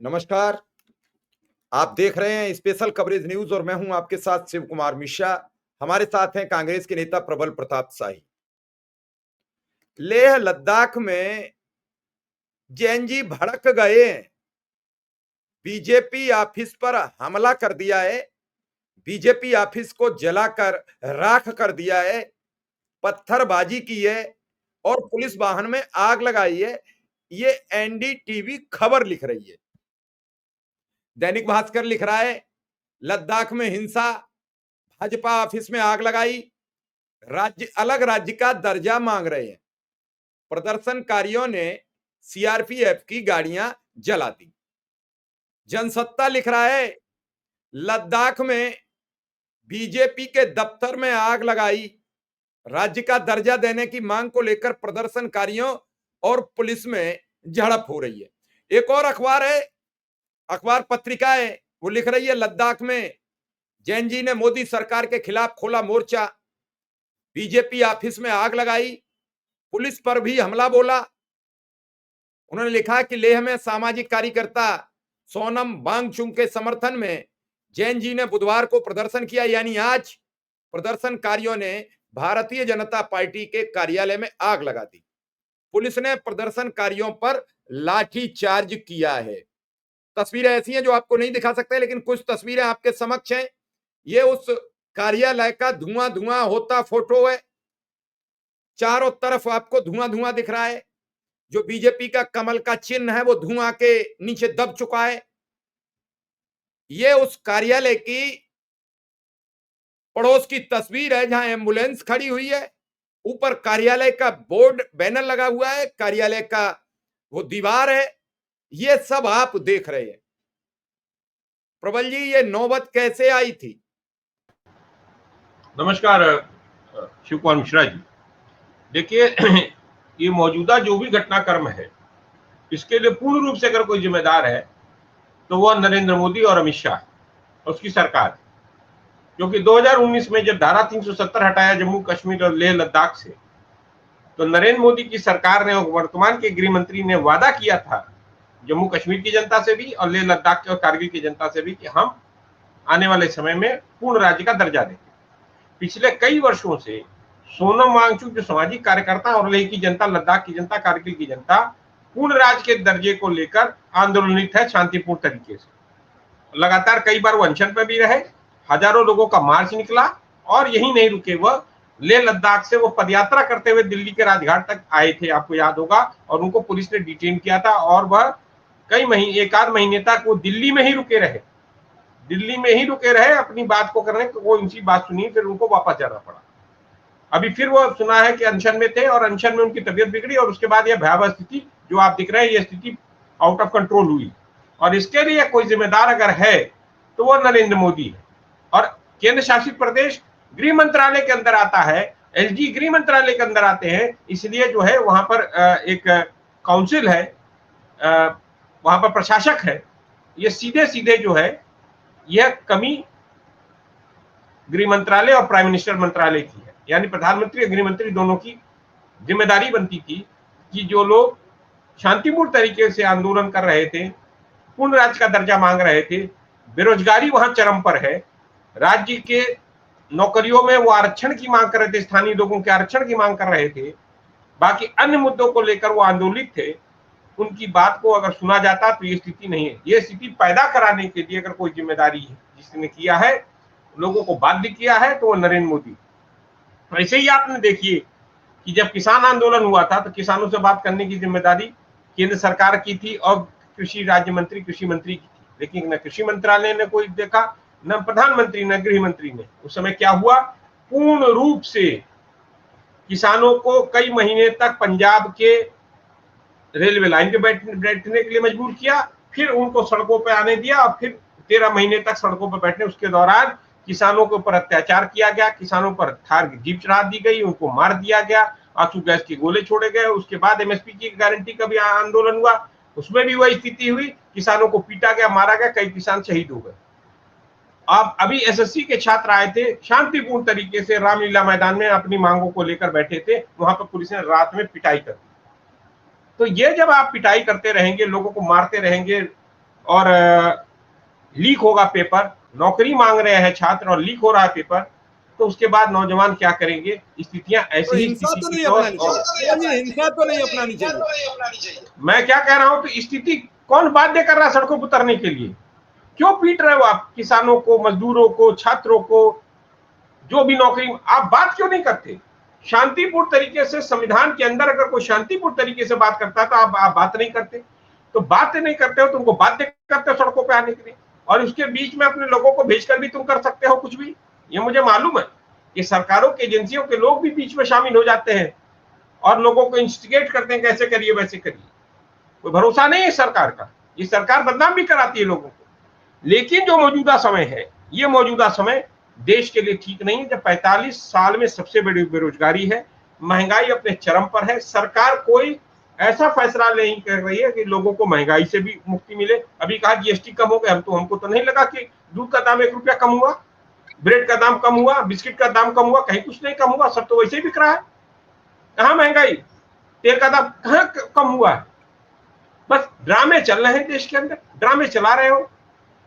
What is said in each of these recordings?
नमस्कार। आप देख रहे हैं स्पेशल कवरेज न्यूज और मैं हूं आपके साथ शिव कुमार मिश्रा। हमारे साथ हैं कांग्रेस के नेता प्रबल प्रताप शाही। लेह लद्दाख में जैन जी भड़क गए हैं। बीजेपी ऑफिस पर हमला कर दिया है। बीजेपी ऑफिस को जलाकर राख कर दिया है, पत्थरबाजी की है और पुलिस वाहन में आग लगाई है। ये एनडीटीवी खबर लिख रही है। दैनिक भास्कर लिख रहा है, लद्दाख में हिंसा, भाजपा ऑफिस में आग लगाई, अलग राज्य का दर्जा मांग रहे हैं। प्रदर्शनकारियों ने सीआरपीएफ की गाड़ियां जला दी। जनसत्ता लिख रहा है, लद्दाख में बीजेपी के दफ्तर में आग लगाई, राज्य का दर्जा देने की मांग को लेकर प्रदर्शनकारियों और पुलिस में झड़प हो रही है। एक और अखबार है, अखबार पत्रिका है, वो लिख रही है, लद्दाख में जैन जी ने मोदी सरकार के खिलाफ खोला मोर्चा, बीजेपी ऑफिस में आग लगाई, पुलिस पर भी हमला बोला। उन्होंने लिखा कि लेह में सामाजिक कार्यकर्ता सोनम वांगचुक के समर्थन में जैन जी ने बुधवार को प्रदर्शन किया, यानी आज प्रदर्शनकारियों ने भारतीय जनता पार्टी के कार्यालय में आग लगा दी। पुलिस ने प्रदर्शनकारियों पर लाठीचार्ज किया है। तस्वीरें ऐसी हैं जो आपको नहीं दिखा सकते, लेकिन कुछ तस्वीरें आपके समक्ष हैं। ये उस कार्यालय का धुआं धुआं होता फोटो है। चारों तरफ आपको धुआं धुआं दिख रहा है। जो बीजेपी का कमल का चिन्ह है वो धुआं के नीचे दब चुका है। ये उस कार्यालय की पड़ोस की तस्वीर है जहां एम्बुलेंस खड़ी हुई है। ऊपर कार्यालय का बोर्ड बैनर लगा हुआ है, कार्यालय का वो दीवार है। ये सब आप देख रहे हैं। प्रबल जी, ये नौबत कैसे आई थी? नमस्कार शिव कुमार मिश्रा जी। देखिए ये मौजूदा जो भी घटनाक्रम है, इसके लिए पूर्ण रूप से अगर कोई जिम्मेदार है तो वह नरेंद्र मोदी और अमित शाह और उसकी सरकार। क्योंकि 2019 में जब धारा 370 हटाया जम्मू कश्मीर और लेह लद्दाख से, तो नरेंद्र मोदी की सरकार ने और वर्तमान के गृह मंत्री ने वादा किया था जम्मू कश्मीर की जनता से भी और लेह लद्दाख और कारगिल की जनता से भी कि हम आने वाले समय में पूर्ण राज्य का दर्जा देंगे। पिछले कई वर्षों से सोनम वांगचुक जो सामाजिक कार्यकर्ता और लेह की जनता, लद्दाख की जनता, कारगिल की जनता पूर्ण राज्य के दर्जे को लेकर आंदोलनित है शांतिपूर्ण तरीके से। लगातार कई बार वो अनशन पर भी रहे, हजारों लोगों का मार्च निकला और यही नहीं रुके, वह लेह लद्दाख से वो पदयात्रा करते हुए दिल्ली के राजघाट तक आए थे, आपको याद होगा, और उनको पुलिस ने डिटेन किया था और वह कई महीने, एक आध महीने तक वो दिल्ली में ही रुके रहे, दिल्ली में ही रुके रहे अपनी बात को करने। वो उनकी बात सुनी, फिर उनको वापस जाना पड़ा। अभी फिर वो सुना है कि अनशन में थे और अनशन में उनकी तबीयत बिगड़ी और उसके बाद यह भयावह स्थिति जो आप दिख रहे हैं, यह स्थिति आउट ऑफ कंट्रोल हुई। और इसके लिए कोई जिम्मेदार अगर है तो वह नरेंद्र मोदी है। और केंद्र शासित प्रदेश गृह मंत्रालय के अंदर आता है, एलजी गृह मंत्रालय के अंदर आते हैं, इसलिए जो है वहां पर एक काउंसिल है, वहां पर प्रशासक है। ये सीधे सीधे जो है यह कमी गृह मंत्रालय और प्राइम मिनिस्टर मंत्रालय की है, यानी प्रधानमंत्री और गृह मंत्री दोनों की जिम्मेदारी बनती थी कि जो लोग शांतिपूर्ण तरीके से आंदोलन कर रहे थे, पूर्ण राज्य का दर्जा मांग रहे थे, बेरोजगारी वहां चरम पर है, राज्य के नौकरियों में वो आरक्षण की मांग कर रहे थे, स्थानीय लोगों के आरक्षण की मांग कर रहे थे, बाकी अन्य मुद्दों को लेकर वो आंदोलित थे, उनकी बात को अगर सुना जाता तो ये स्थिति नहीं है। ये स्थिति पैदा कराने के लिए अगर कोई जिम्मेदारी है जिसने किया है, लोगों को बाध्य किया है, तो वो नरेंद्र मोदी। ऐसे ही आपने देखिए कि जब किसान आंदोलन हुआ था तो किसानों से बात करने की जिम्मेदारी केंद्र सरकार की थी और कृषि राज्य मंत्री, कृषि मंत्री की थी, लेकिन न कृषि मंत्रालय ने कोई देखा, न प्रधानमंत्री, न गृह मंत्री ने। उस समय क्या हुआ, पूर्ण रूप से किसानों को कई महीने तक पंजाब के रेलवे लाइन पे बैठने के लिए मजबूर किया, फिर उनको सड़कों पर आने दिया और फिर 13 महीने तक सड़कों पर बैठने। उसके दौरान किसानों के ऊपर अत्याचार किया गया, किसानों पर थार की जीप चढ़ा दी गई, उनको मार दिया गया, आंसू गैस के गोले छोड़े गए। उसके बाद एमएसपी की गारंटी का भी आंदोलन हुआ, उसमें भी वही स्थिति हुई, किसानों को पीटा गया, मारा गया, कई किसान शहीद हो गए। अब अभी एसएससी के छात्र आए थे, शांतिपूर्ण तरीके से रामलीला मैदान में अपनी मांगों को लेकर बैठे थे, वहां पर पुलिस ने रात में पिटाई कर दी। तो ये जब आप पिटाई करते रहेंगे, लोगों को मारते रहेंगे, और लीक होगा पेपर, नौकरी मांग रहे हैं छात्र और लीक हो रहा है पेपर, तो उसके बाद नौजवान क्या करेंगे? स्थितियां तो ऐसी ही हिंसा स्थिति तो की नहीं तो अपनानी चाहिए, केवल ये हिंसा तो नहीं अपनानी चाहिए। मैं क्या कह रहा हूं कि स्थिति कौन बाध्य कर रहा है सड़कों पर उतरने के लिए? क्यों पीट रहे हो आप किसानों को, मजदूरों को, छात्रों को, जो भी नौकरी? आप बात क्यों नहीं करते शांतिपूर्ण तरीके से? संविधान के अंदर अगर कोई शांतिपूर्ण तरीके से बात करता है तो आप बात नहीं करते। तो बात नहीं करते हो, तुमको बाध्य करते हो सड़कों पे आने के लिए, और उसके बीच में अपने लोगों को भेजकर भी तुम कर सकते हो कुछ भी। ये मुझे मालूम है कि सरकारों की एजेंसियों के लोग भी बीच में शामिल हो जाते हैं और लोगों को इंस्टिगेट करते हैं, कैसे करिए वैसे करिए। कोई भरोसा नहीं है सरकार का, ये सरकार बदनाम भी कराती है लोगों को। लेकिन जो मौजूदा समय है, ये मौजूदा समय देश के लिए ठीक नहीं है, जब 45 साल में सबसे बड़ी बेरोजगारी है, महंगाई अपने चरम पर है, सरकार कोई ऐसा फैसला नहीं कर रही है कि लोगों को महंगाई से भी मुक्ति मिले। अभी कहा जीएसटी कम हो गया, हमको तो नहीं लगा कि दूध का दाम 1 रुपया कम हुआ, ब्रेड का दाम कम हुआ, बिस्किट का दाम कम हुआ, कहीं कुछ नहीं कम हुआ, सब तो वैसे ही बिक रहा है। कहां महंगाई? तेल का दाम कहां कम हुआ है? बस ड्रामे चल रहे हैं देश के अंदर, ड्रामे चला रहे हो।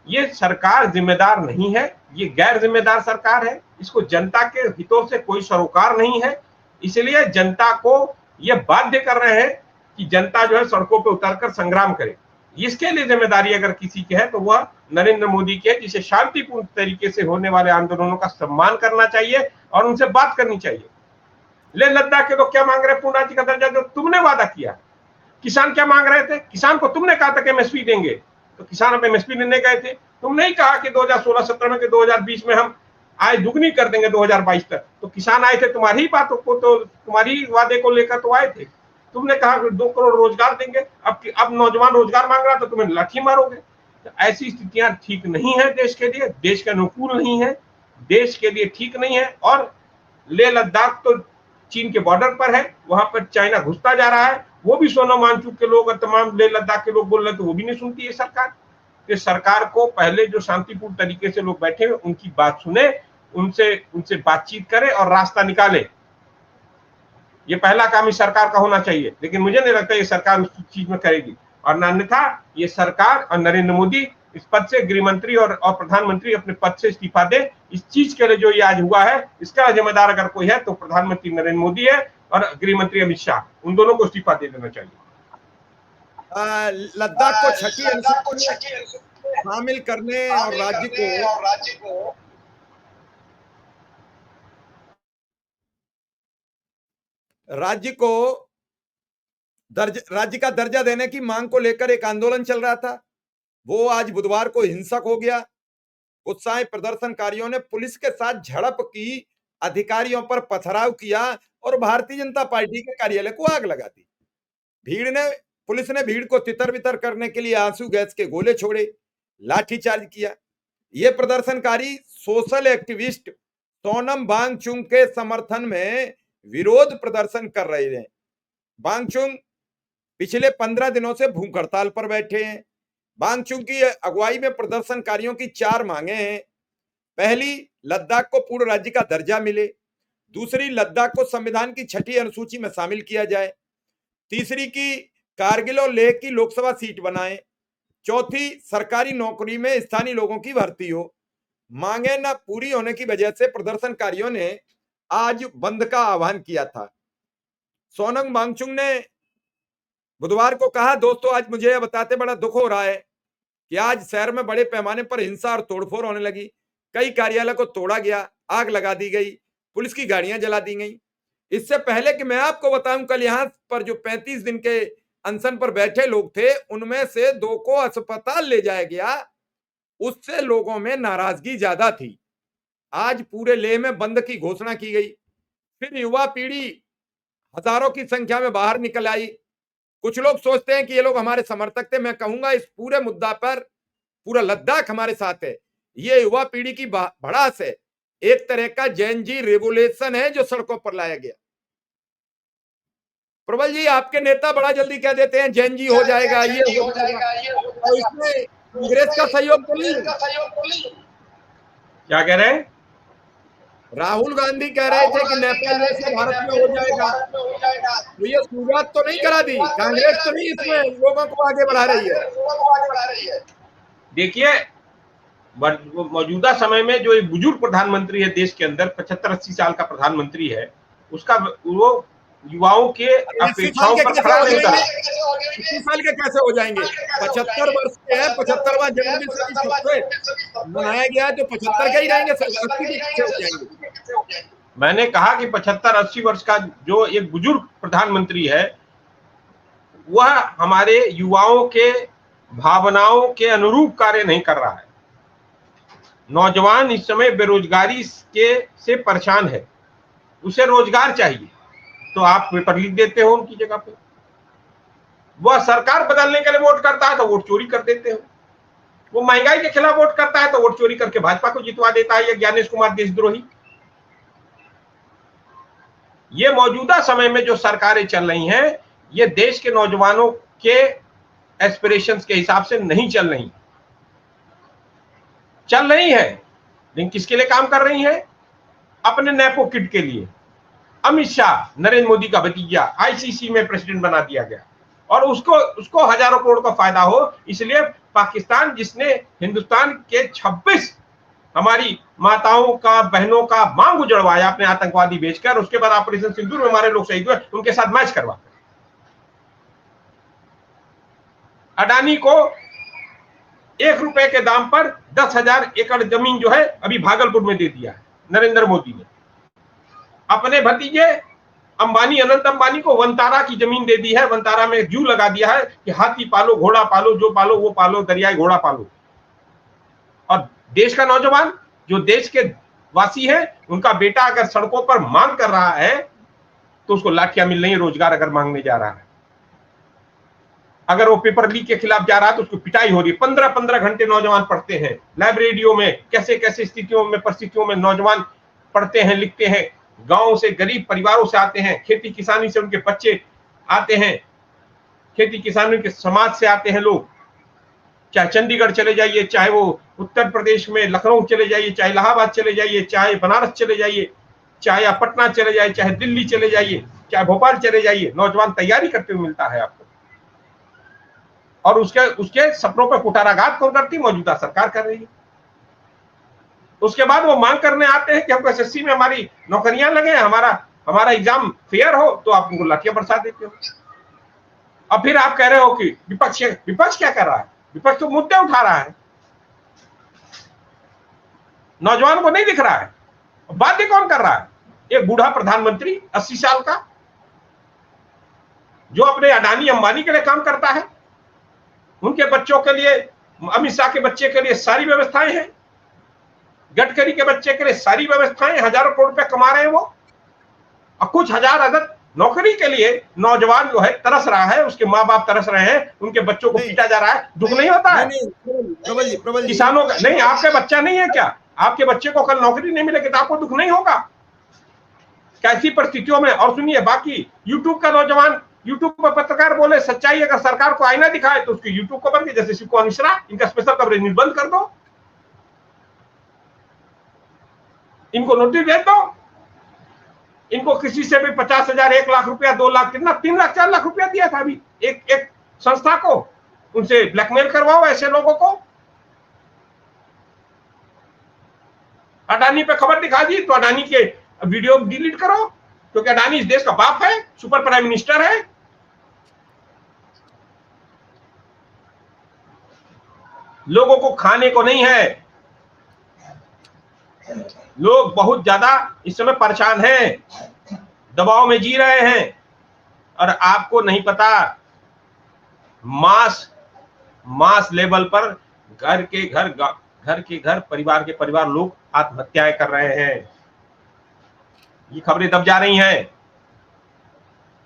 ये सरकार जिम्मेदार नहीं है, ये गैर जिम्मेदार सरकार है, इसको जनता के हितों से कोई सरोकार नहीं है। इसलिए जनता को ये बाध्य कर रहे हैं कि जनता जो है सड़कों पे उतरकर संग्राम करे। इसके लिए जिम्मेदारी अगर किसी की है तो वह नरेंद्र मोदी की है, जिसे शांतिपूर्ण तरीके से होने वाले आंदोलनों का सम्मान करना चाहिए और उनसे बात करनी चाहिए। ले लद्दाख के लोग क्या मांग रहे हैं? पूर्ण राज्य का दर्जा जो तुमने वादा किया। किसान क्या मांग रहे थे? किसान को तुमने कहा था कि एमएसपी देंगे, तो किसान अब एमएसपी लेने गए थे। तुम नहीं कहा कि 2016-17 में कि 2020 में हम आय दुगनी कर देंगे 2022 तक। तो किसान आए थे तुम्हारी बातों को, तो तुम्हारी वादे को लेकर तो आए थे। तुमने कहा कि 2 करोड़ रोजगार देंगे, अब नौजवान रोजगार मांग रहा तो तुम्हें लाठी मारोगे। तो ऐसी स्थितियां ठीक नहीं है देश के लिए, देश के अनुकूल नहीं है, देश के लिए ठीक नहीं है। और लेह लद्दाख तो चीन के बॉर्डर पर है, वहां पर चाइना घुसता जा रहा है, वो भी सोनम वांगचुक के लोग और तमाम लेह लद्दाख के लोग बोल रहे थे, वो भी नहीं सुनती है सरकार। कि सरकार को पहले जो शांतिपूर्ण तरीके से लोग बैठे हुए उनकी बात सुने, उनसे उनसे बातचीत करे और रास्ता निकाले। ये पहला काम इस सरकार का होना चाहिए, लेकिन मुझे नहीं लगता ये सरकार उस चीज में करेगी। और अन्यथा ये सरकार और नरेंद्र मोदी इस पद से, गृह मंत्री और प्रधानमंत्री अपने पद से इस्तीफा दे। इस चीज के लिए जो ये आज हुआ है, इसका जिम्मेदार अगर कोई है तो प्रधानमंत्री नरेंद्र मोदी है और गृह मंत्री अमित शाह, उन दोनों को इस्तीफा दे देना चाहिए। लद्दाख को छठी अनुसूची में शामिल करने और राज्य को राज्य का दर्जा देने की मांग को लेकर एक आंदोलन चल रहा था, वो आज बुधवार को हिंसक हो गया। उत्साही प्रदर्शनकारियों ने पुलिस के साथ झड़प की, अधिकारियों पर पथराव किया और भारतीय जनता पार्टी के कार्यालय को आग लगा दी। पुलिस ने भीड़ को तितर-बितर करने के लिए आंसू गैस के गोले छोड़े, लाठीचार्ज किया। ये प्रदर्शनकारी सोशल एक्टिविस्ट सोनम वांगचुक के समर्थन में विरोध प्रदर्शन कर रहे हैं। वांगचुक पिछले 15 दिनों से भूख हड़ताल पर बैठे हैं। वांगचुक की अगुवाई में प्रदर्शनकारियों की 4 मांगे हैं। पहली, लद्दाख को पूर्ण राज्य का दर्जा मिले। दूसरी, लद्दाख को संविधान की छठी अनुसूची में शामिल किया जाए। तीसरी की कारगिल और लेह की लोकसभा सीट बनाएं। चौथी, सरकारी नौकरी में स्थानीय लोगों की भर्ती हो। मांगे न पूरी होने की वजह से प्रदर्शनकारियों ने आज बंद का आह्वान किया था। सोनम वांगचुक ने बुधवार को कहा, दोस्तों आज मुझे यह बताते बड़ा दुख हो रहा है कि आज शहर में बड़े पैमाने पर हिंसा और तोड़फोड़ होने लगी। कई कार्यालय को तोड़ा गया, आग लगा दी गई, पुलिस की गाड़ियां जला दी गई। इससे पहले कि मैं आपको बताऊं, कल यहां पर जो 35 दिन के अनशन पर बैठे लोग थे, उनमें से 2 को अस्पताल ले जाया गया। उससे लोगों में नाराजगी ज्यादा थी। आज पूरे लेह में बंद की घोषणा की गई। फिर युवा पीढ़ी हजारों की संख्या में बाहर निकल आई। कुछ लोग सोचते हैं कि ये लोग हमारे समर्थक थे। मैं कहूंगा इस पूरे मुद्दा पर पूरा लद्दाख हमारे साथ है। ये युवा पीढ़ी की भड़ास है, एक तरह का जैन जी रेवोल्यूशन है जो सड़कों पर लाया गया। प्रबल जी, आपके नेता बड़ा जल्दी कह देते हैं जैन जी हो जाएगा, ये हो जाएगा, तो इसमें कांग्रेस का सहयोग तो नहीं? क्या कह रहे हैं? राहुल गांधी कह रहे थे कि नेपाल जैसे भारत में हो जाएगा, तो ये शुरुआत तो नहीं करा दी? कांग्रेस तो नहीं इसमें लोगों को आगे बढ़ा रही है? देखिए, मौजूदा समय में जो एक बुजुर्ग प्रधानमंत्री है देश के अंदर, 75-80 साल का प्रधानमंत्री है, उसका वो युवाओं के 80 साल अपेक्षाओं के पर कैसे खरा हो नहीं उतरा। जाएंगे? 80 साल के कैसे हो जाएंगे? 75 वर्ष के हैं, 75वां जन्मदिन सभी सबसे मनाया गया है, तो 75 के ही रहेंगे, 80 के कैसे हो जाएंगे? मैंने कहा कि 75-80 वर्ष का जो एक बुजुर्ग प्रधानमंत्री है, वह हमारे युवाओं के भावनाओं के अनुरूप कार्य नहीं कर रहा है। नौजवान इस समय बेरोजगारी के से परेशान है, उसे रोजगार चाहिए, तो आप पेपर लीक देते हो उनकी जगह पे। वह सरकार बदलने के लिए वोट करता है तो वोट चोरी कर देते हो। वो महंगाई के खिलाफ वोट करता है तो वोट चोरी करके भाजपा को जितवा देता है, ये ज्ञानेश कुमार देशद्रोही। ये मौजूदा समय में जो सरकारें चल रही हैं, ये देश के नौजवानों के एस्पिरेशंस के हिसाब से नहीं चल रही है, लेकिन किसके लिए काम कर रही हैं? अपने नेपो किड के लिए। अमित शाह, नरेंद्र मोदी का भतीजा, आईसीसी में प्रेसिडेंट बना दिया गया और उसको हजारों करोड़ का फायदा हो, इसलिए पाकिस्तान, जिसने हिंदुस्तान के 26 हमारी माताओं का, बहनों का मांग उजड़वाया अपने आतंकवादी बेचकर, उसके बाद ऑपरेशन सिंदूर में हमारे लोग शहीद हुए, उनके साथ मैच करवा। अडानी को 1 रुपए के दाम पर 10,000 एकड़ जमीन जो है अभी भागलपुर में दे दिया है नरेंद्र मोदी ने। अपने भतीजे अंबानी, अनंत अंबानी को वनतारा की जमीन दे दी है, वनतारा में जू लगा दिया है कि हाथी पालो, घोड़ा पालो, जो पालो वो पालो, दरियाई घोड़ा पालो। और देश का नौजवान जो देश के वासी है, उनका बेटा अगर सड़कों पर मांग कर रहा है तो उसको लाठियां मिल रही है, रोजगार अगर मांगने जा रहा है। अगर वो पेपर लीक के खिलाफ जा रहा है तो उसको पिटाई हो रही है। 15-15 घंटे नौजवान पढ़ते हैं लाइब्रेरियों में, कैसे कैसे स्थितियों में, परिस्थितियों में नौजवान पढ़ते हैं, लिखते हैं। गांव से, गरीब परिवारों से आते हैं, खेती किसानी से उनके बच्चे आते हैं, खेती किसानी के समाज से आते हैं लोग। चाहे चंडीगढ़ चले जाइए, चाहे वो उत्तर प्रदेश में लखनऊ चले जाइए, चाहे इलाहाबाद चले जाइए, चाहे बनारस चले जाइए, चाहे आप पटना चले जाइए, चाहे दिल्ली चले जाइए, चाहे भोपाल चले जाइए, नौजवान तैयारी करते हुए मिलता है आपको। और उसके उसके सपनों पर कुठाराघात कौन करती? मौजूदा सरकार कर रही है। उसके बाद वो मांग करने आते हैं कि हमको एसएससी में हमारी नौकरियां लगे, हमारा एग्जाम फेयर हो, तो आप उनको लाठियां बरसा देते हो। अब फिर आप कह रहे हो कि विपक्ष क्या कर रहा है? विपक्ष तो मुद्दे उठा रहा है, नौजवान को नहीं दिख रहा है। बाध्य कौन कर रहा है? एक बूढ़ा प्रधानमंत्री 80 साल का, जो अपने अडानी अंबानी के लिए काम करता है। उनके बच्चों के लिए, अमित शाह के बच्चे के लिए सारी व्यवस्थाएं हैं, गडकरी के बच्चे के लिए सारी व्यवस्थाएं, हजारों करोड़ रुपए कमा रहे हैं वो। और कुछ हजार अदद नौकरी के लिए नौजवान जो है तरस रहा है, उसके माँ बाप तरस रहे हैं, उनके बच्चों को पीटा जा रहा है, दुख नहीं होता है? नहीं, प्रबल जी, किसानों का नहीं, आपके बच्चा नहीं है क्या? आपके बच्चे को कल नौकरी नहीं मिलेगी तो आपको दुख नहीं होगा? कैसी परिस्थितियों में। और सुनिए, बाकी यूट्यूब का नौजवान, यूट्यूब पर पत्रकार बोले सच्चाई अगर सरकार को आईना दिखाए तो उसकी यूट्यूब को बंद, जैसे शिव कुमार मिश्रा, इनका स्पेशल कवरेज बंद कर दो, इनको नोटिस दे दो। इनको किसी से भी 50,000, 1 लाख रुपया, 2 लाख, कितना 3 लाख 4 लाख रुपया दिया था अभी एक संस्था को, उनसे ब्लैकमेल करवाओ ऐसे लोगों को। अडानी पे खबर दिखा दी तो अडानी के वीडियो डिलीट करो, क्योंकि अडानी इस देश का बाप है, सुपर प्राइम मिनिस्टर है। लोगों को खाने को नहीं है, लोग बहुत ज्यादा इस समय परेशान हैं, दबाव में जी रहे हैं। और आपको नहीं पता, मास लेवल पर घर के घर, परिवार के परिवार लोग आत्महत्याएं कर रहे हैं। ये खबरें दब जा रही हैं।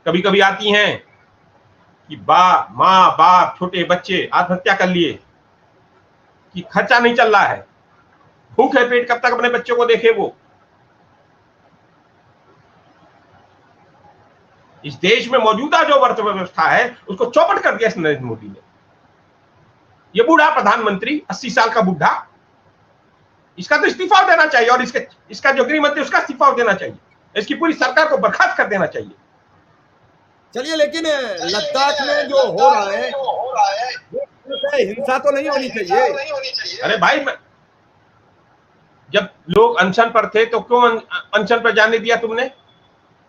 कभी कभी आती हैं कि माँ बाप, छोटे बच्चे आत्महत्या कर लिए कि खर्चा नहीं चल रहा है, भूख है पेट, कब तक अपने बच्चों को देखे वो। इस देश में मौजूदा जो अर्थ व्यवस्था है उसको चौपट कर दिया नरेंद्र मोदी ने। ये बूढ़ा प्रधानमंत्री, 80 साल का बूढ़ा, इसका तो इस्तीफा देना चाहिए, और इसका जो गृह मंत्री उसका इस्तीफा देना चाहिए, इसकी पूरी सरकार को बर्खास्त कर देना चाहिए। चलिए, लेकिन लद्दाख में जो हो रहा है हिंसा तो नहीं होनी चाहिए। अरे भाई, जब लोग अनशन पर थे तो क्यों अनशन पर जाने दिया तुमने?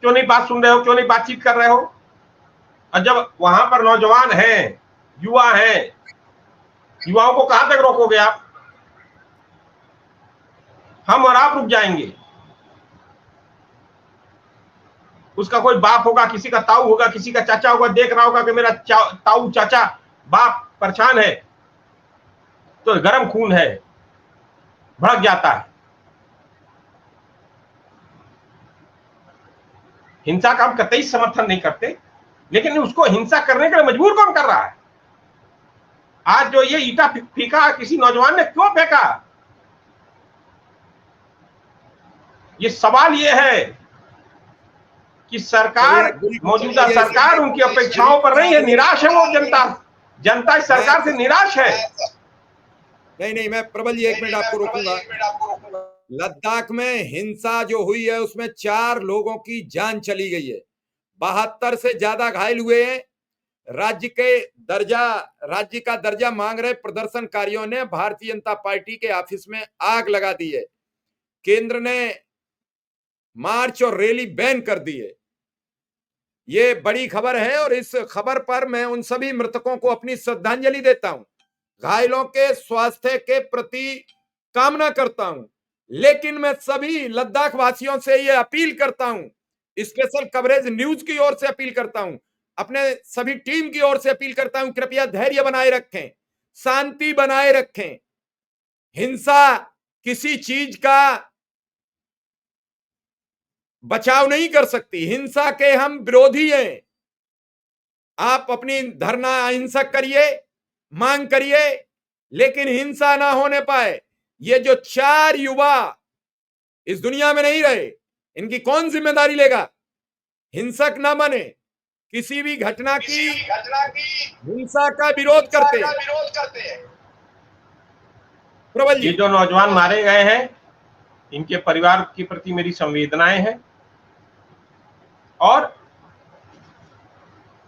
क्यों नहीं बात सुन रहे हो? क्यों नहीं बातचीत कर रहे हो? और जब वहां पर नौजवान हैं, युवा हैं, युवाओं को कहां तक रोकोगे आप? हम और आप रुक जाएंगे। उसका कोई बाप होगा, किसी का ताऊ होगा, किसी का चाचा होगा, देख रहा होगा कि मेरा ताऊ, चाचा, बाप परेशान है, तो गर्म खून है, भड़क जाता है। हिंसा का हम कतई समर्थन नहीं करते, लेकिन उसको हिंसा करने के लिए मजबूर कौन कर रहा है? आज जो ये ईटा फेंका किसी नौजवान ने, क्यों फेंका? ये सवाल ये है कि सरकार, मौजूदा सरकार उनकी अपेक्षाओं पर नहीं है, निराश है वो जनता। जनता इस सरकार से निराश है। नहीं, मैं प्रबल जी 1 मिनट आपको रोकूंगा। लद्दाख में हिंसा जो हुई है उसमें 4 लोगों की जान चली गई है, 72 से ज्यादा घायल हुए हैं। राज्य का दर्जा मांग रहे प्रदर्शनकारियों ने भारतीय जनता पार्टी के ऑफिस में आग लगा दी है। केंद्र ने मार्च और रैली बैन कर दी है। ये बड़ी खबर है और इस खबर पर मैं उन सभी मृतकों को अपनी श्रद्धांजलि देता हूं, घायलों के स्वास्थ्य के प्रति कामना करता हूं। लेकिन मैं सभी लद्दाख वासियों से यह अपील करता हूं, स्पेशल कवरेज न्यूज की ओर से अपील करता हूं, अपने सभी टीम की ओर से अपील करता हूं, कृपया धैर्य बनाए रखें, शांति बनाए रखें। हिंसा किसी चीज का बचाव नहीं कर सकती, हिंसा के हम विरोधी हैं। आप अपनी धरना अहिंसक करिए, मांग करिए, लेकिन हिंसा ना होने पाए। ये जो 4 युवा इस दुनिया में नहीं रहे, इनकी कौन जिम्मेदारी लेगा? हिंसक ना बने, किसी भी घटना की हिंसा का विरोध करते हैं। प्रबल जी, ये जो नौजवान मारे गए हैं, इनके परिवार के प्रति मेरी संवेदनाएं हैं, और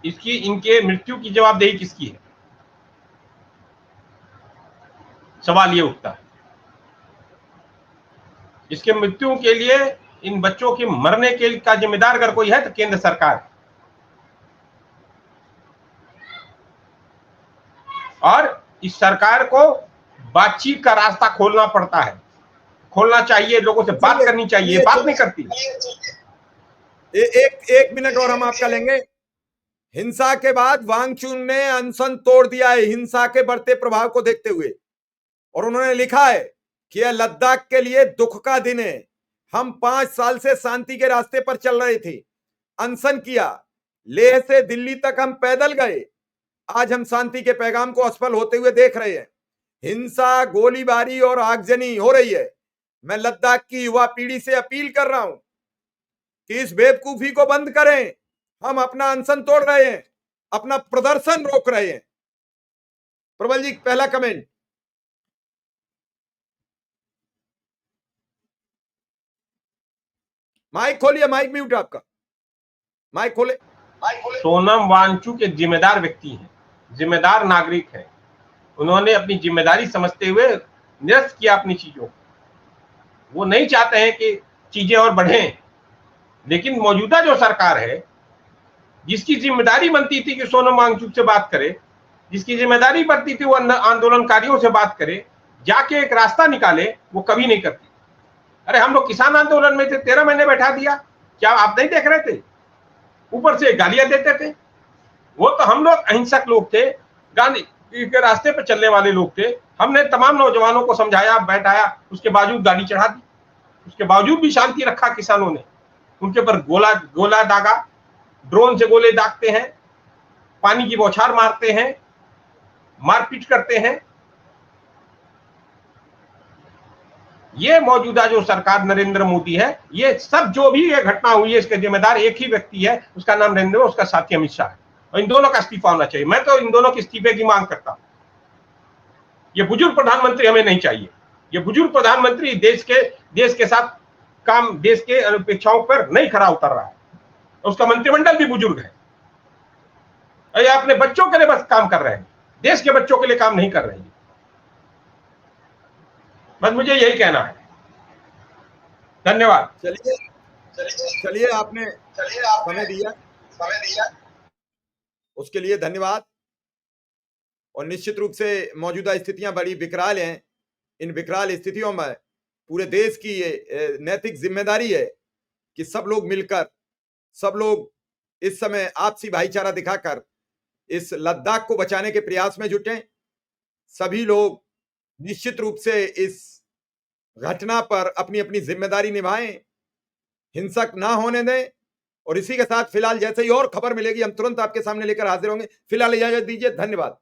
इनके मृत्यु की जवाबदेही किसकी है? सवाल ये उठता है। इसके मृत्यु के लिए, इन बच्चों के मरने के का जिम्मेदार अगर कोई है तो केंद्र सरकार। और इस सरकार को बातचीत का रास्ता खोलना पड़ता है, खोलना चाहिए, लोगों से बात करनी चाहिए, बात नहीं करती। एक मिनट और हम आपका लेंगे। हिंसा के बाद वांगचुन ने अनशन तोड़ दिया है हिंसा के बढ़ते प्रभाव को देखते हुए, और उन्होंने लिखा है कि यह लद्दाख के लिए दुख का दिन है। हम 5 साल से शांति के रास्ते पर चल रहे थे, अनशन किया, लेह से दिल्ली तक हम पैदल गए, आज हम शांति के पैगाम को असफल होते हुए देख रहे हैं। हिंसा, गोलीबारी और आगजनी हो रही है। मैं लद्दाख की युवा पीढ़ी से अपील कर रहा हूं कि इस बेवकूफी को बंद करें। हम अपना अनशन तोड़ रहे हैं, अपना प्रदर्शन रोक रहे हैं। प्रबल जी, पहला कमेंट। माइक खोलिए, माइक म्यूट आपका, माइक खोले। सोनम वांगचुक एक जिम्मेदार व्यक्ति है, जिम्मेदार नागरिक है। उन्होंने अपनी जिम्मेदारी समझते हुए निरस्त किया अपनी चीजों को। वो नहीं चाहते हैं कि चीजें और बढ़ें, लेकिन मौजूदा जो सरकार है, जिसकी जिम्मेदारी बनती थी कि सोनम वांगचुक से बात करे, जिसकी जिम्मेदारी बनती थी वो आंदोलनकारियों से बात करे, जाके एक रास्ता निकाले, वो कभी नहीं करती। अरे हम लोग किसान आंदोलन में थे, 13 महीने बैठा दिया, क्या आप नहीं देख रहे थे? ऊपर से गालियां देते थे। वो तो हम लोग अहिंसक लोग थे, गांधी के रास्ते पर चलने वाले लोग थे। हमने तमाम नौजवानों को समझाया, बैठाया, उसके बावजूद गाड़ी चढ़ा दी, उसके बावजूद भी शांति रखा किसानों ने। उनके ऊपर गोला दागा, ड्रोन से गोले दागते हैं, पानी की बौछार मारते हैं, मारपीट करते हैं। ये मौजूदा जो सरकार नरेंद्र मोदी है, ये सब जो भी ये घटना हुई है, इसका जिम्मेदार एक ही व्यक्ति है, उसका नाम नरेंद्र, उसका साथी अमित शाह है। और इन दोनों का इस्तीफा होना चाहिए। मैं तो इन दोनों के इस्तीफे की मांग करता हूं। ये बुजुर्ग प्रधानमंत्री हमें नहीं चाहिए। ये बुजुर्ग प्रधानमंत्री देश के साथ काम, देश के अपेक्षाओं पर नहीं खरा उतर रहा है। उसका मंत्रिमंडल भी बुजुर्ग है, और ये अपने बच्चों के लिए बस काम कर रहे हैं। देश के बच्चों के लिए काम नहीं कर रही है। बस मुझे यही कहना है। धन्यवाद। चलिए, चलिए आपने समय दिया, उसके लिए धन्यवाद। और निश्चित रूप से मौजूदा स्थितियां बड़ी विकराल हैं। इन विकराल स्थितियों में पूरे देश की ये नैतिक जिम्मेदारी है कि सब लोग मिलकर, सब लोग इस समय आपसी भाईचारा दिखाकर इस लद्दाख को बचाने के प्रयास में जुटें। सभी लोग निश्चित रूप से इस घटना पर अपनी अपनी जिम्मेदारी निभाएं, हिंसक ना होने दें। और इसी के साथ फिलहाल जैसे ही और खबर मिलेगी हम तुरंत आपके सामने लेकर हाजिर होंगे। फिलहाल इजाजत दीजिए, धन्यवाद।